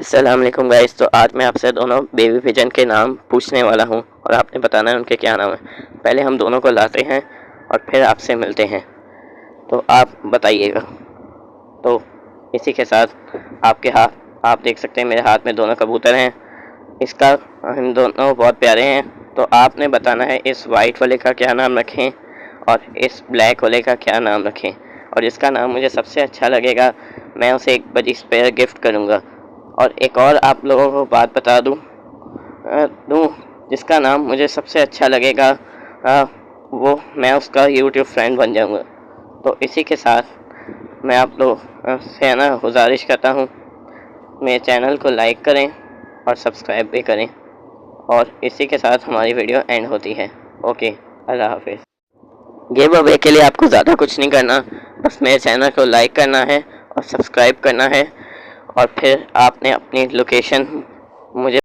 अस्सलाम वालेकुम गाइस। तो आज मैं आपसे दोनों बेबी पिजन के नाम पूछने वाला हूं और आपने बताना है उनके क्या नाम है। पहले हम दोनों को लाते हैं और फिर आपसे मिलते हैं, तो आप बताइएगा। तो इसी के साथ आपके हाथ आप देख सकते हैं, मेरे हाथ में दोनों कबूतर हैं। इसका हम दोनों बहुत प्यारे हैं। तो आपने बताना है इस वाइट वाले का क्या नाम रखें और इस ब्लैक वाले का क्या नाम रखें, और जिसका नाम मुझे सबसे अच्छा लगेगा मैं उसे एक बड़ी स्पेयर गिफ्ट करूँगा। और एक और आप लोगों को बात बता दूं, जिसका नाम मुझे सबसे अच्छा लगेगा वो मैं उसका यूट्यूब फ्रेंड बन जाऊंगा। तो इसी के साथ मैं आप लोग से ना गुजारिश करता हूँ, मेरे चैनल को लाइक करें और सब्सक्राइब भी करें। और इसी के साथ हमारी वीडियो एंड होती है। ओके, अल्लाह हाफिज़। गिव अवे के लिए आपको ज़्यादा कुछ नहीं करना, बस मेरे चैनल को लाइक करना है और सब्सक्राइब करना है, और फिर आपने अपनी लोकेशन मुझे